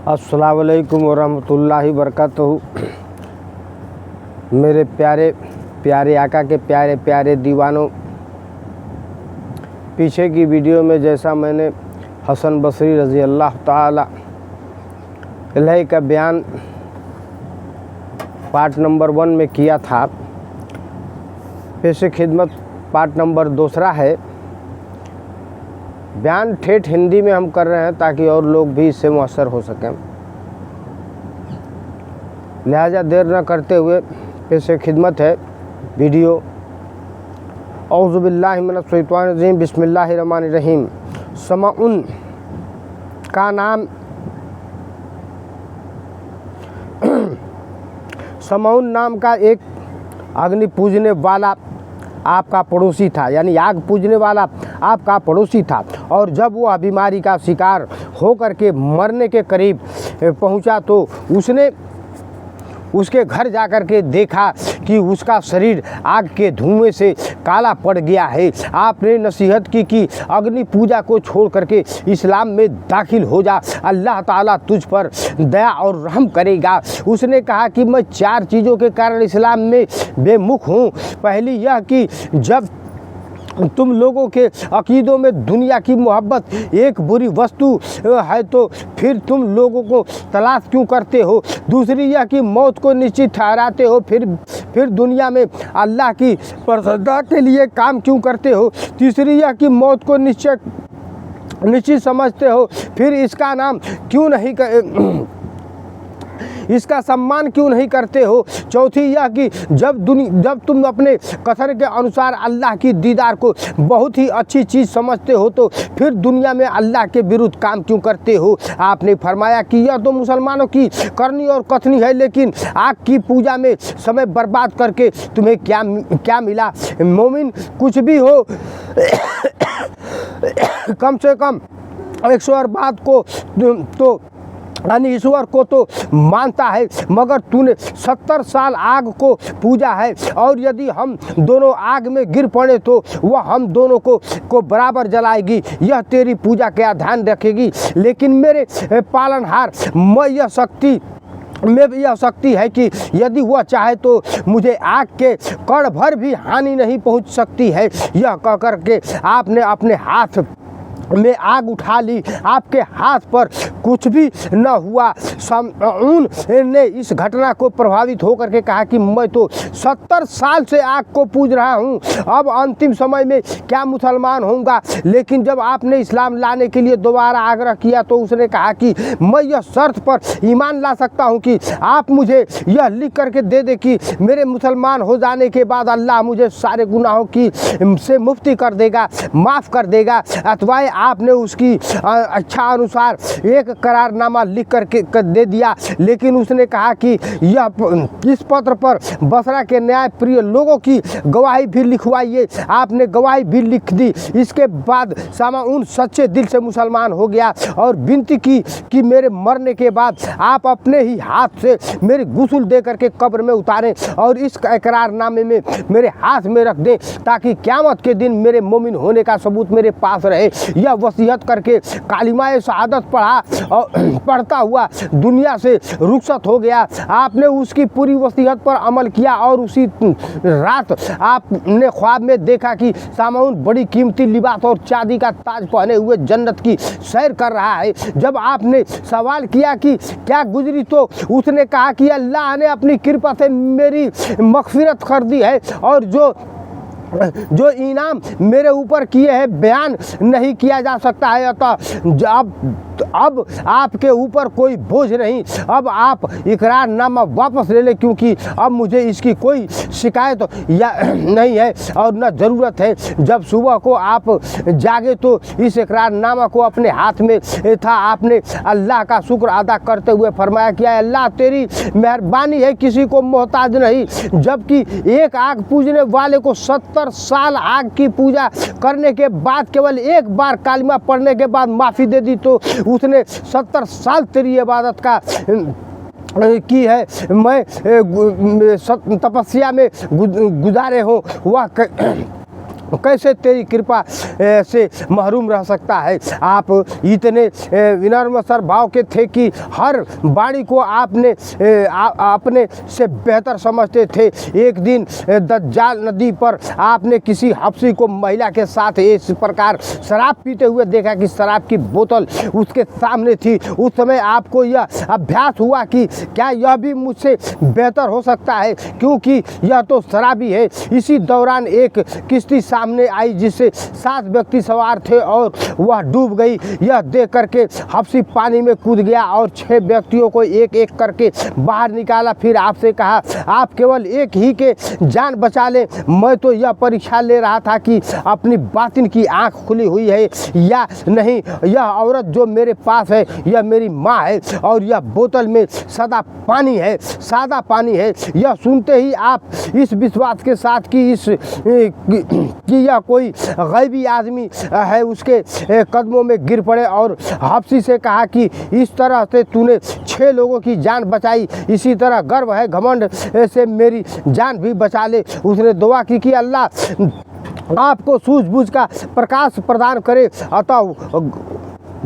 अस्सलाम वालेकुम वरहमतुल्लाहि वबरकातुहू। मेरे प्यारे प्यारे आका के प्यारे प्यारे दीवानों, पीछे की वीडियो में जैसा मैंने हसन बसरी रज़ी अल्लाह ताला अलैहि का बयान पार्ट नंबर 1 में किया था, पेशे खिदमत पार्ट नंबर 2 है। बयान ठेठ हिंदी में हम कर रहे हैं ताकि और लोग भी इससे मुअस्सर हो सकें। लिहाजा देर न करते हुए पेशे खिदमत है वीडियो। औज़ु बिल्लाहि मिनश शैतानिर रजीम, बिस्मिल्लाहिर रहमानिर रहीम। समाउन का नाम समाउन नाम का एक अग्नि पूजने वाला आपका पड़ोसी था, यानी आग पूजने वाला आपका पड़ोसी था। और जब वह बीमारी का शिकार होकर के मरने के करीब पहुंचा तो उसने उसके घर जाकर के देखा कि उसका शरीर आग के धुएं से काला पड़ गया है। आपने नसीहत की कि अग्नि पूजा को छोड़ करके इस्लाम में दाखिल हो जा, अल्लाह ताला तुझ पर दया और रहम करेगा। उसने कहा कि मैं 4 चीज़ों के कारण इस्लाम में बेमुख हूँ। पहली यह कि जब तुम लोगों के अकीदों में दुनिया की मोहब्बत एक बुरी वस्तु है तो फिर तुम लोगों को तलाश क्यों करते हो। दूसरी यह कि मौत को निश्चित ठहराते हो, फिर दुनिया में अल्लाह की प्रसन्नता के लिए काम क्यों करते हो। तीसरी यह कि मौत को निश्चित समझते हो, फिर इसका नाम क्यों नहीं इसका सम्मान क्यों नहीं करते हो। चौथी यह कि जब तुम अपने कथन के अनुसार अल्लाह की दीदार को बहुत ही अच्छी चीज़ समझते हो तो फिर दुनिया में अल्लाह के विरुद्ध काम क्यों करते हो। आपने फरमाया कि यह तो मुसलमानों की करनी और कथनी है, लेकिन आग की पूजा में समय बर्बाद करके तुम्हें क्या मिला। मोमिन कुछ भी हो कम से कम 108 बात को तो यानी ईश्वर को तो मानता है, मगर तूने 70 साल आग को पूजा है, और यदि हम दोनों आग में गिर पड़े तो वह हम दोनों को बराबर जलाएगी। यह तेरी पूजा का ध्यान रखेगी। लेकिन मेरे पालनहार में यह शक्ति है कि यदि वह चाहे तो मुझे आग के कण भर भी हानि नहीं पहुंच सकती है। यह कह कर के आपने अपने हाथ में आग उठा ली। आपके हाथ पर कुछ भी न हुआ। समाउन ने इस घटना को प्रभावित होकर के कहा कि मैं तो 70 साल से आग को पूज रहा हूँ, अब अंतिम समय में क्या मुसलमान होऊंगा। लेकिन जब आपने इस्लाम लाने के लिए दोबारा आग्रह किया तो उसने कहा कि मैं यह शर्त पर ईमान ला सकता हूँ कि आप मुझे यह लिख करके दे दे कि मेरे मुसलमान हो जाने के बाद अल्लाह मुझे सारे गुनाहों की से मुक्ति कर देगा, माफ़ कर देगा। अथवा आपने उसकी अच्छा अनुसार एक करारनामा लिख करके दे दिया। लेकिन उसने कहा कि इस पत्र पर बसरा के न्याय प्रिय लोगों की गवाही भी लिखवाइए। आपने गवाही भी लिख दी। इसके बाद समाउन सच्चे दिल से मुसलमान हो गया और विनती की कि मेरे मरने के बाद आप अपने ही हाथ से मेरी गुस्ल दे करके कब्र में उतारें और इस करारनामे में मेरे हाथ में रख दें, ताकि क़यामत के दिन मेरे मोमिन होने का सबूत मेरे पास रहे। यह वसीयत करके कालिमाए शहादत पढ़ता हुआ दुनिया से रुखसत हो गया। आपने उसकी पूरी वसीयत पर अमल किया और उसी रात आपने ख्वाब में देखा कि समाउन बड़ी कीमती लिबास और चांदी का ताज पहने हुए जन्नत की सैर कर रहा है। जब आपने सवाल किया कि क्या गुजरी तो उसने कहा कि अल्लाह ने अपनी कृपा से मेरी मग़फ़िरत कर दी है और जो इनाम मेरे ऊपर किए हैं बयान नहीं किया जा सकता है। अतः अब आपके ऊपर कोई बोझ नहीं। अब आप इकरारनामा वापस ले लें, क्योंकि अब मुझे इसकी कोई शिकायत या नहीं है और न ज़रूरत है। जब सुबह को आप जागे तो इस इकरारनामा को अपने हाथ में था। आपने अल्लाह का शुक्र अदा करते हुए फरमाया कि अल्लाह तेरी मेहरबानी है, किसी को मोहताज नहीं। जबकि एक आग पूजने वाले को 70 साल आग की पूजा करने के बाद केवल एक बार कालिमा पढ़ने के बाद माफ़ी दे दी तो उसने 70 साल तेरी इबादत का की है, मैं तपस्या में गुजारे हो। कैसे तेरी कृपा से महरूम रह सकता है। आप इतने विनम्र सर भाव के थे कि हर वाणी को आपने अपने से बेहतर समझते थे। एक दिन दज्जाल नदी पर आपने किसी हफ्सी को महिला के साथ इस प्रकार शराब पीते हुए देखा कि शराब की बोतल उसके सामने थी। उस समय आपको यह अभ्यास हुआ कि क्या यह भी मुझसे बेहतर हो सकता है, क्योंकि यह तो शराबी है। इसी दौरान एक किश्ती सामने आई जिससे 7 व्यक्ति सवार थे और वह डूब गई। यह देख करके हफ्सी पानी में कूद गया और 6 व्यक्तियों को एक एक करके बाहर निकाला। फिर आपसे कहा, आप केवल एक ही के जान बचा ले। मैं तो यह परीक्षा ले रहा था कि अपनी बातिन की आंख खुली हुई है या नहीं। यह औरत जो मेरे पास है यह मेरी माँ है और यह बोतल में सादा पानी है। यह सुनते ही आप इस विश्वास के साथ कि यह कोई गैबी आदमी है उसके कदमों में गिर पड़े और हफ्सी से कहा कि इस तरह से तूने 6 लोगों की जान बचाई, इसी तरह गर्व है घमंड से मेरी जान भी बचा ले। उसने दुआ की कि अल्लाह आपको सूझबूझ का प्रकाश प्रदान करे अतः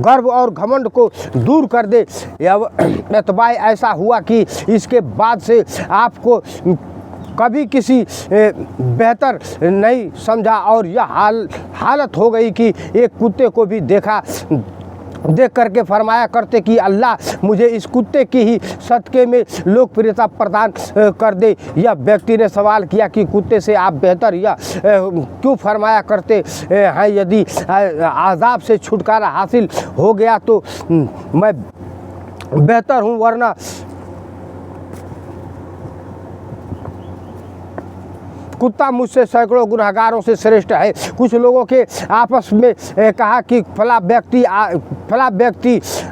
गर्व और घमंड को दूर कर दे। एतबाय ऐसा हुआ कि इसके बाद से आपको कभी किसी बेहतर नहीं समझा और यह हालत हो गई कि एक कुत्ते को भी देख करके फरमाया करते कि अल्लाह मुझे इस कुत्ते की ही सदक़े में लोकप्रियता प्रदान कर दे। यह व्यक्ति ने सवाल किया कि कुत्ते से आप बेहतर या क्यों फरमाया करते हैं? यदि आज़ाब से छुटकारा हासिल हो गया तो मैं बेहतर हूँ, वरना कुत्ता मुझसे सैकड़ों गुनहगारों से श्रेष्ठ है। कुछ लोगों के आपस में कहा कि फला व्यक्ति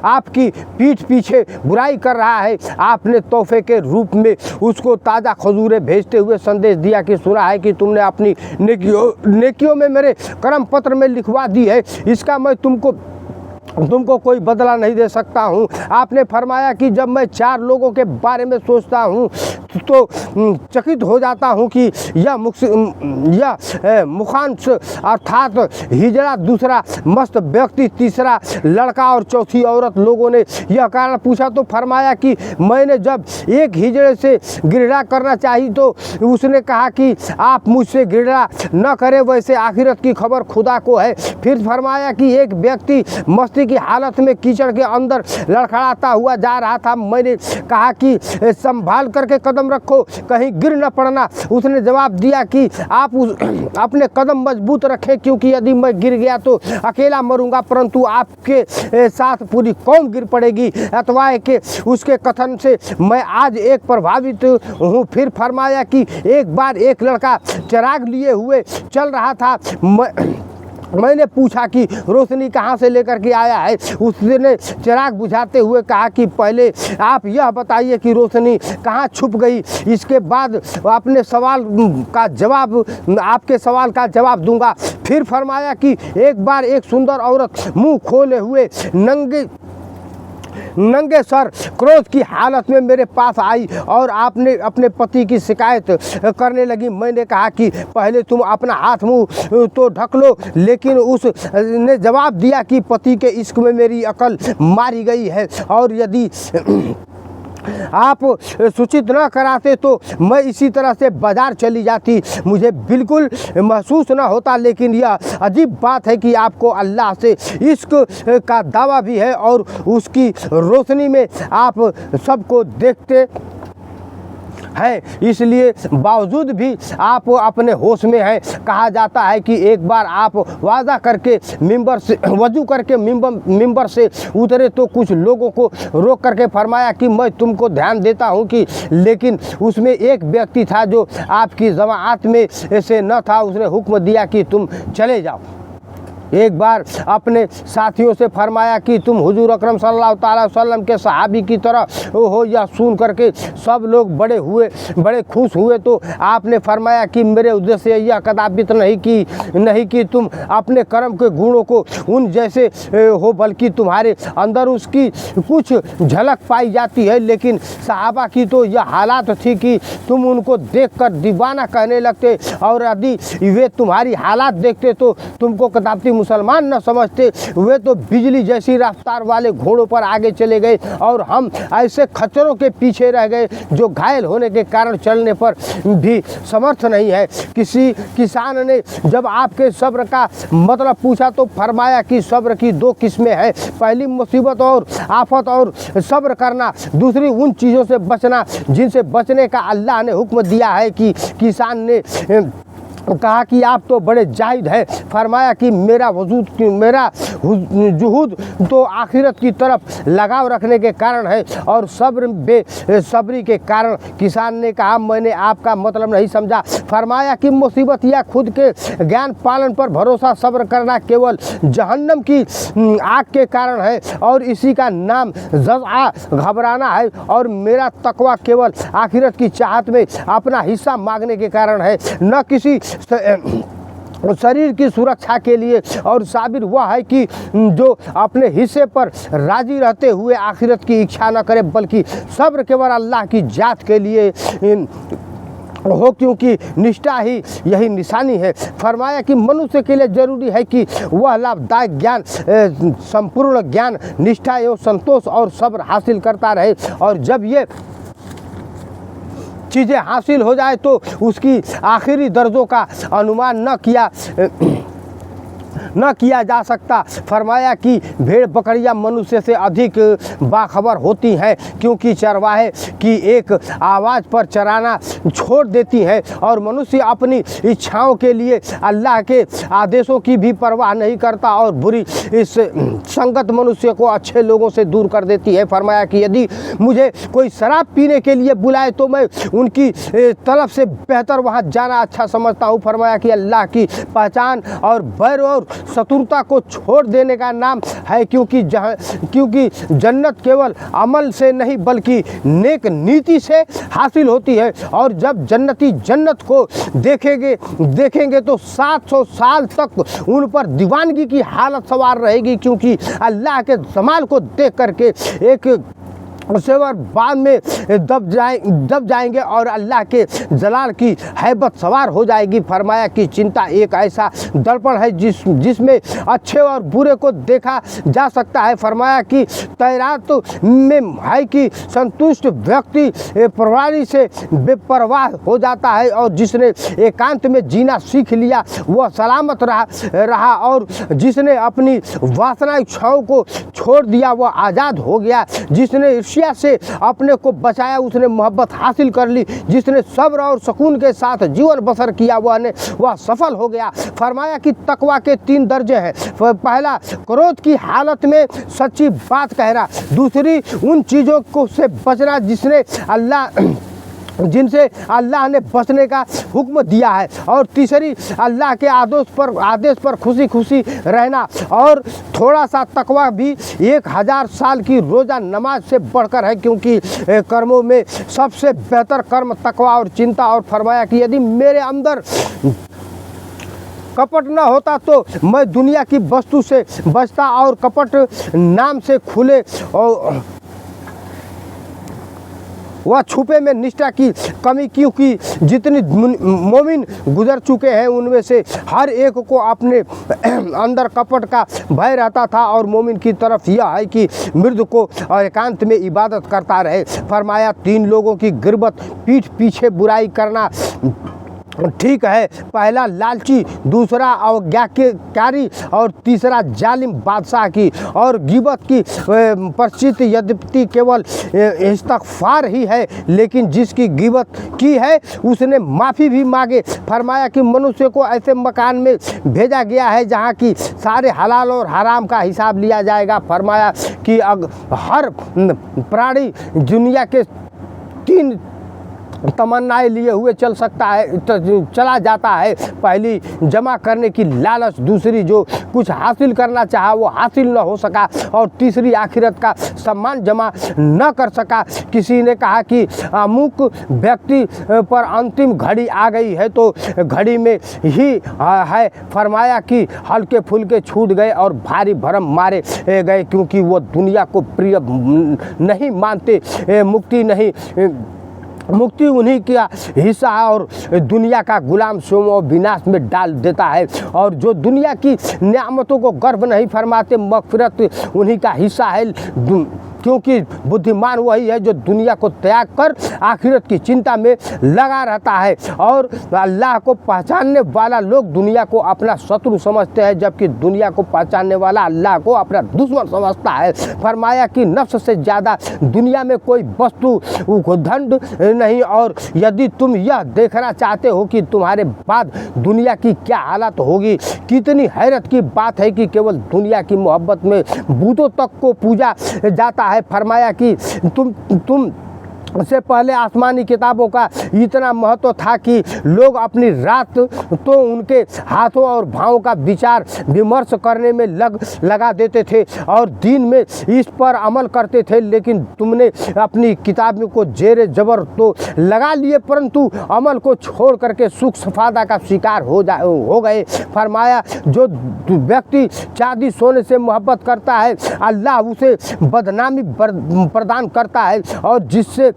आपकी पीठ पीछे बुराई कर रहा है। आपने तोहफे के रूप में उसको ताज़ा खजूरें भेजते हुए संदेश दिया कि सुना है कि तुमने अपनी नेकियों में मेरे कर्म पत्र में लिखवा दी है, इसका मैं तुमको कोई बदला नहीं दे सकता हूँ। आपने फरमाया कि जब मैं 4 लोगों के बारे में सोचता हूँ तो चकित हो जाता हूँ कि यह मुखांश अर्थात हिजड़ा, दूसरा मस्त व्यक्ति, तीसरा लड़का और चौथी औरत। लोगों ने यह कारण पूछा तो फरमाया कि मैंने जब एक हिजड़े से घृणा करना चाहिए तो उसने कहा कि आप मुझसे घृणा न करें, वैसे आखिरत की खबर खुदा को है। फिर फरमाया कि एक व्यक्ति मस्ती की हालत में कीचड़ के अंदर लड़खड़ाता हुआ जा रहा था। मैंने कहा कि संभाल करके कदम रखो, कहीं गिर न पड़ना। उसने जवाब दिया कि आप अपने कदम मजबूत रखें, क्योंकि यदि मैं गिर गया तो अकेला मरूंगा, परंतु आपके साथ पूरी कौम गिर पड़ेगी। अथवा के उसके कथन से मैं आज एक प्रभावित हूँ। फिर फरमाया कि एक बार एक लड़का चिराग लिए हुए चल रहा था। मैंने पूछा कि रोशनी कहाँ से लेकर के आया है। उसने चिराग बुझाते हुए कहा कि पहले आप यह बताइए कि रोशनी कहाँ छुप गई, इसके बाद आपके सवाल का जवाब दूंगा। फिर फरमाया कि एक बार एक सुंदर औरत मुंह खोले हुए नंगे सर क्रोध की हालत में मेरे पास आई और आपने अपने पति की शिकायत करने लगी। मैंने कहा कि पहले तुम अपना हाथ मुंह तो ढक लो, लेकिन उसने जवाब दिया कि पति के इश्क में मेरी अकल मारी गई है और यदि आप सूचित न कराते तो मैं इसी तरह से बाजार चली जाती। मुझे बिल्कुल महसूस न होता, लेकिन यह अजीब बात है कि आपको अल्लाह से इश्क का दावा भी है और उसकी रोशनी में आप सबको देखते हैं, इसलिए बावजूद भी आप अपने होश में हैं। कहा जाता है कि एक बार आप वजू करके मिंबर से उतरे तो कुछ लोगों को रोक करके फरमाया कि मैं तुमको ध्यान देता हूं कि, लेकिन उसमें एक व्यक्ति था जो आपकी जमात में से न था। उसने हुक्म दिया कि तुम चले जाओ। एक बार अपने साथियों से फरमाया कि तुम हुजूर अकरम सल्लल्लाहु अलैहि वसल्लम के सहाबी की तरह हो। यह सुन करके सब लोग बड़े खुश हुए। तो आपने फरमाया कि मेरे उद्देश्य से यह कदापित नहीं कि तुम अपने कर्म के गुणों को उन जैसे हो, बल्कि तुम्हारे अंदर उसकी कुछ झलक पाई जाती है। लेकिन सहाबा की तो यह हालात थी कि तुम उनको देखकर दीवाना कहने लगते, और यदि वे तुम्हारी हालात देखते तो तुमको कदापि मुसलमान न समझते। वे तो बिजली जैसी रफ्तार वाले घोड़ों पर आगे चले गए और हम ऐसे खच्चरों के पीछे रह गए जो घायल होने के कारण चलने पर भी समर्थ नहीं है। किसी किसान ने जब आपके सब्र का मतलब पूछा तो फरमाया कि सब्र की दो किस्में हैं, पहली मुसीबत और आफत और सब्र करना, दूसरी उन चीज़ों से बचना जिनसे बचने का अल्लाह ने हुक्म दिया है। कि किसान ने कहा कि आप तो बड़े जाहिद हैं। फरमाया कि मेरा जुहूद तो आखिरत की तरफ लगाव रखने के कारण है और सब्र बेसब्री के कारण। किसान ने कहा मैंने आपका मतलब नहीं समझा। फरमाया कि मुसीबत या खुद के ज्ञान पालन पर भरोसा सब्र करना केवल जहन्नम की आग के कारण है और इसी का नाम जज़आ घबराना है, और मेरा तकवा केवल आखिरत की चाहत में अपना हिस्सा मांगने के कारण है, न किसी शरीर की सुरक्षा के लिए। और साबिर वह है कि जो अपने हिस्से पर राजी रहते हुए आखिरत की इच्छा न करे, बल्कि सब्र केवल अल्लाह की जात के लिए हो, क्योंकि निष्ठा ही यही निशानी है। फरमाया कि मनुष्य के लिए जरूरी है कि वह लाभदायक ज्ञान, संपूर्ण ज्ञान, निष्ठा एवं संतोष और सब्र हासिल करता रहे, और जब ये चीज़ें हासिल हो जाए तो उसकी आखिरी दर्जों का अनुमान न किया जा सकता। फरमाया कि भेड़ बकरियां मनुष्य से अधिक बाखबर होती हैं, क्योंकि चरवाहे की एक आवाज़ पर चराना छोड़ देती हैं, और मनुष्य अपनी इच्छाओं के लिए अल्लाह के आदेशों की भी परवाह नहीं करता, और बुरी इस संगत मनुष्य को अच्छे लोगों से दूर कर देती है। फरमाया कि यदि मुझे कोई शराब पीने के लिए बुलाए तो मैं उनकी तलब से बेहतर वहाँ जाना अच्छा समझता हूँ। फरमाया कि अल्लाह की पहचान और बैर और शत्रुता को छोड़ देने का नाम है, क्योंकि जन्नत केवल अमल से नहीं बल्कि नेक नीति से हासिल होती है, और जब जन्नती जन्नत को देखेंगे तो 700 साल तक उन पर दीवानगी की हालत सवार रहेगी, क्योंकि अल्लाह के जमाल को देख करके एक उससे बाद में दब जाएंगे और अल्लाह के जलाल की हैबत सवार हो जाएगी। फरमाया कि चिंता एक ऐसा दर्पण है जिसमें अच्छे और बुरे को देखा जा सकता है। फरमाया कि तैरात में है कि संतुष्ट व्यक्ति प्रणाली से बेपरवाह हो जाता है, और जिसने एकांत में जीना सीख लिया वह सलामत रहा, और जिसने अपनी वासना इच्छाओं को छोड़ दिया वह आज़ाद हो गया। जिसने से अपने को बचाया उसने मोहब्बत हासिल कर ली। जिसने सब्र और सुकून के साथ जीवन बसर किया वह सफल हो गया। फरमाया कि तकवा के 3 दर्जे हैं। पहला, क्रोध की हालत में सच्ची बात कहना। दूसरी, उन चीज़ों को से बचना जिनसे अल्लाह ने बचने का हुक्म दिया है, और तीसरी, अल्लाह के आदेश पर खुशी खुशी रहना। और थोड़ा सा तकवा भी 1000 साल की रोज़ा नमाज से बढ़कर है, क्योंकि कर्मों में सबसे बेहतर कर्म तकवा और चिंता। और फरमाया कि यदि मेरे अंदर कपट न होता तो मैं दुनिया की वस्तु से बचता, और कपट नाम से खुले और वह छुपे में निष्ठा की कमी, क्योंकि जितनी मोमिन गुजर चुके हैं उनमें से हर एक को अपने अंदर कपट का भय रहता था, और मोमिन की तरफ यह है कि मृद को और एकांत में इबादत करता रहे। फरमाया 3 लोगों की गिरबत पीठ पीछे बुराई करना ठीक है। पहला लालची, दूसरा अवज्ञाकारी, और तीसरा जालिम बादशाह की। और गिबत की परिचिति यद्यपि केवल इस्तग़फ़ार ही है, लेकिन जिसकी गिबत की है उसने माफ़ी भी मांगे। फरमाया कि मनुष्य को ऐसे मकान में भेजा गया है जहाँ की सारे हलाल और हराम का हिसाब लिया जाएगा। फरमाया कि हर प्राणी दुनिया के तमन्नाएं लिए हुए चल सकता है, चला जाता है। पहली जमा करने की लालच, दूसरी जो कुछ हासिल करना चाहा वो हासिल न हो सका, और तीसरी आखिरत का सम्मान जमा न कर सका। किसी ने कहा कि अमुक व्यक्ति पर अंतिम घड़ी आ गई है तो घड़ी में ही है। फरमाया कि हल्के फुल्के छूट गए और भारी भरम मारे गए, क्योंकि वो दुनिया को प्रिय नहीं मानते। मुक्ति उन्हीं का हिस्सा है और दुनिया का गुलाम स्वयं और विनाश में डाल देता है। और जो दुनिया की नियामतों को गर्व नहीं फरमाते, मगफिरत उन्हीं का हिस्सा है, क्योंकि बुद्धिमान वही है जो दुनिया को त्याग कर आखिरत की चिंता में लगा रहता है। और अल्लाह को पहचानने वाला लोग दुनिया को अपना शत्रु समझते हैं, जबकि दुनिया को पहचानने वाला अल्लाह को अपना दुश्मन समझता है। फरमाया कि नफ्स से ज़्यादा दुनिया में कोई वस्तु दंड नहीं, और यदि तुम यह देखना चाहते हो कि तुम्हारे बाद दुनिया की क्या हालत होगी, कितनी हैरत की बात है कि केवल दुनिया की मोहब्बत में भूतों तक को पूजा जाता है। फरमाया कि तुम से पहले आसमानी किताबों का इतना महत्व था कि लोग अपनी रात तो उनके हाथों और भावों का विचार विमर्श करने में लगा देते थे और दिन में इस पर अमल करते थे, लेकिन तुमने अपनी किताब को जेरे जबर तो लगा लिए, परंतु अमल को छोड़ करके सुख सफादा का शिकार हो गए। फरमाया जो व्यक्ति चांदी सोने से मोहब्बत करता है, अल्लाह उसे बदनामी प्रदान करता है, और जिससे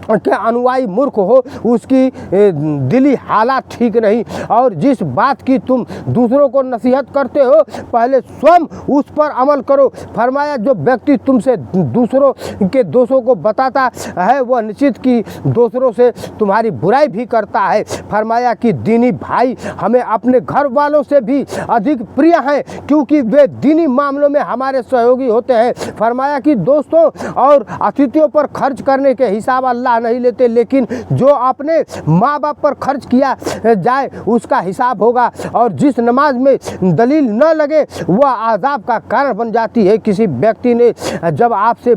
के अनुयायी मूर्ख हो उसकी दिली हालात ठीक नहीं। और जिस बात की तुम दूसरों को नसीहत करते हो, पहले स्वयं उस पर अमल करो। फरमाया जो व्यक्ति तुमसे दूसरों के दोषों को बताता है, वह निश्चित कि दूसरों से तुम्हारी बुराई भी करता है। फरमाया कि दीनी भाई हमें अपने घर वालों से भी अधिक प्रिय हैं, क्योंकि वे दीनी मामलों में हमारे सहयोगी होते हैं। फरमाया कि दोस्तों और अतिथियों पर खर्च करने के हिसाब अल्लाह नहीं लेते, लेकिन जो अपने माँ बाप पर खर्च किया जाए उसका हिसाब होगा, और जिस नमाज में दलील न लगे वह आज़ाब का कारण बन जाती है। किसी व्यक्ति ने जब आपसे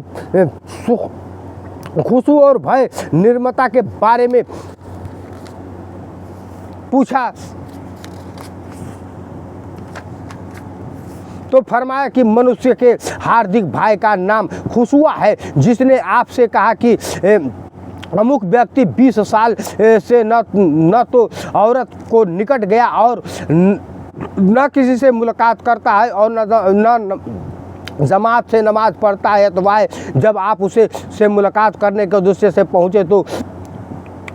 खुशू और भय निर्मता के बारे में पूछा तो फरमाया कि मनुष्य के हार्दिक भाई का नाम खुशुआ है, जिसने आपसे कहा कि अमुक व्यक्ति 20 साल से न तो औरत को निकट गया और न किसी से मुलाकात करता है और न जमात से नमाज पढ़ता है, तो वह जब आप उसे से मुलाकात करने के उद्देश्य से पहुँचे तो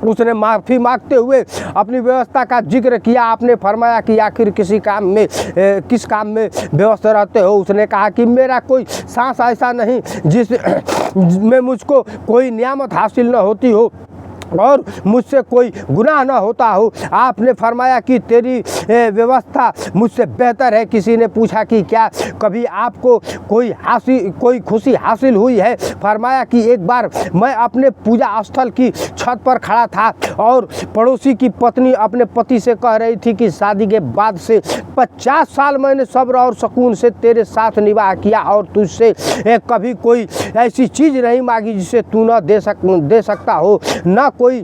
उसने माफ़ी मांगते हुए अपनी व्यवस्था का जिक्र किया। आपने फरमाया कि आखिर किस काम में व्यस्त रहते हो? उसने कहा कि मेरा कोई सांस ऐसा नहीं जिसमें मुझको कोई नियामत हासिल न होती हो और मुझसे कोई गुनाह न होता हो। आपने फरमाया कि तेरी व्यवस्था मुझसे बेहतर है। किसी ने पूछा कि क्या कभी आपको कोई खुशी हासिल हुई है? फरमाया कि एक बार मैं अपने पूजा स्थल की छत पर खड़ा था और पड़ोसी की पत्नी अपने पति से कह रही थी कि शादी के बाद से 50 साल मैंने सब्र और सुकून से तेरे साथ निवाह किया और तुझसे कभी कोई ऐसी चीज़ नहीं मांगी जिसे तू न दे सकता हो, न कोई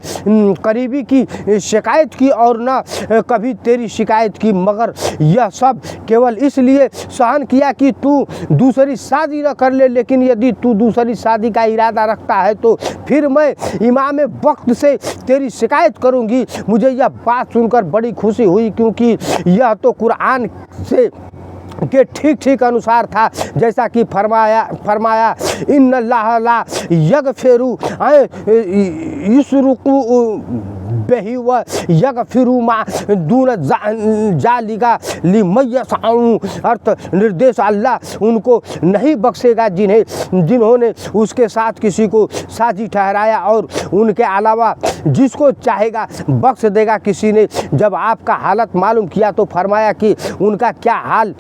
करीबी की शिकायत की और न कभी तेरी शिकायत की, मगर यह सब केवल इसलिए सहन किया कि तू दूसरी शादी न कर ले। लेकिन यदि तू दूसरी शादी का इरादा रखता है तो फिर मैं इमाम वक्त से तेरी शिकायत करूंगी। मुझे यह बात सुनकर बड़ी खुशी हुई, क्योंकि यह तो कुरान से के ठीक अनुसार था, जैसा कि फरमाया इन्नल्लाह ला यगफिरु युशरकु बिही व यगफिरु मा दून जालिका लिमन यशाउ। अर्थ निर्देश अल्लाह उनको नहीं बख्शेगा जिन्होंने उसके साथ किसी को साझी ठहराया, और उनके अलावा जिसको चाहेगा बख्श देगा। किसी ने जब आपका हालत मालूम किया तो फरमाया कि उनका क्या हाल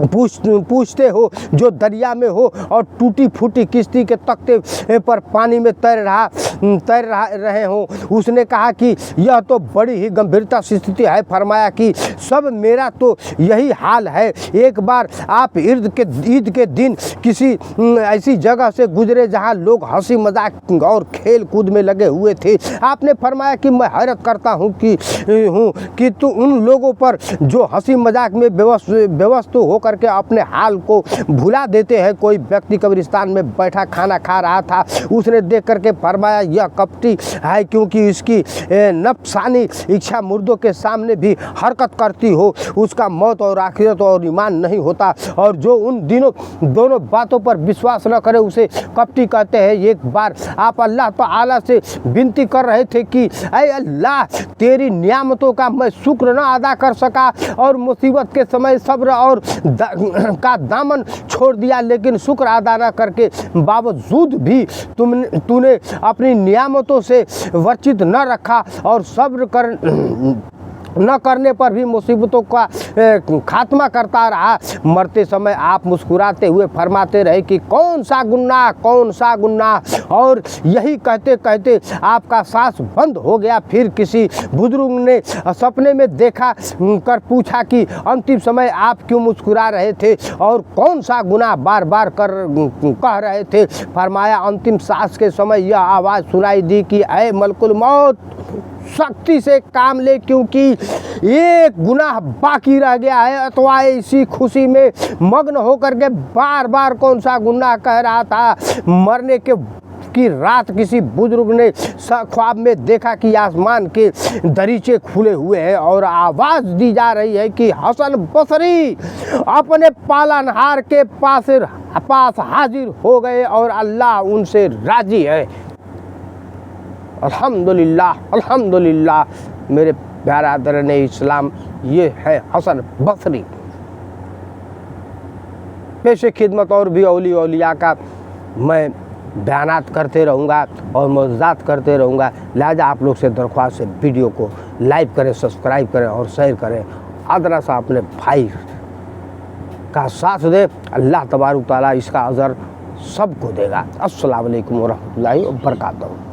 पूछते हो जो दरिया में हो और टूटी फूटी किश्ती के तख्ते पर पानी में तैर रहा तैर रहे हों। उसने कहा कि यह तो बड़ी ही गंभीरता से स्थिति है। फरमाया कि सब मेरा तो यही हाल है। एक बार आप ईद के दिन किसी ऐसी जगह से गुजरे जहां लोग हंसी मजाक और खेल कूद में लगे हुए थे। आपने फरमाया कि मैं हैरत करता हूं कि तो उन लोगों पर जो हंसी मजाक में व्यवस्थ होकर के अपने हाल को भुला देते हैं। कोई व्यक्ति कब्रिस्तान में बैठा खाना खा रहा था। उसने देख करके फरमाया यह कपटी है, क्योंकि इसकी नफसानी इच्छा मुर्दों के सामने भी हरकत करती हो। उसका मौत और आखिरत और ईमान नहीं होता। और जो उन दोनों बातों पर विश्वास न करे उसे कपटी कहते हैं। एक बार आप अल्लाह ताला से विनती कर रहे थे कि ऐ अल्लाह, तेरी नियामतों का मैं शुक्र न अदा कर सका और मुसीबत के समय सब्र और का दामन छोड़ दिया, लेकिन शुक्र अदा न करके बावजूद भी तूने अपनी नियामतों से वंचित न रखा और सब्र न करने पर भी मुसीबतों का खात्मा करता रहा। मरते समय आप मुस्कुराते हुए फरमाते रहे कि कौन सा गुनाह। और यही कहते कहते आपका सांस बंद हो गया। फिर किसी बुजुर्ग ने सपने में देखा कर पूछा कि अंतिम समय आप क्यों मुस्कुरा रहे थे और कौन सा गुनाह बार बार कह रहे थे। फरमाया अंतिम सांस के समय यह आवाज़ सुनाई दी कि ऐ मलकुल मौत, सख्ती से काम ले, क्योंकि एक गुनाह बाकी रह गया है। अथवा इसी खुशी में मग्न होकर के बार बार कौन सा गुनाह कह रहा था। मरने की रात किसी बुजुर्ग ने ख्वाब में देखा कि आसमान के दरीचे खुले हुए हैं और आवाज़ दी जा रही है कि हसन बसरी अपने पालनहार के पास हाजिर हो गए और अल्लाह उनसे राजी है। अल्हम्दुलिल्लाह मेरे बिरादरान इस्लाम, ये है हसन बसरी। पेशे खिदमत और भी औलिया का मैं बयानात करते रहूँगा और मौजूदात करते रहूँगा। लिहाजा आप लोग से दरख्वास्त है वीडियो को लाइक करें, सब्सक्राइब करें और शेयर करें। आदरा सा अपने भाई का साथ दे। अल्लाह तबारक तआला इसका अजर सबको देगा। अस्सलाम वालेकुम व रहमतुल्लाहि व बरकातहू।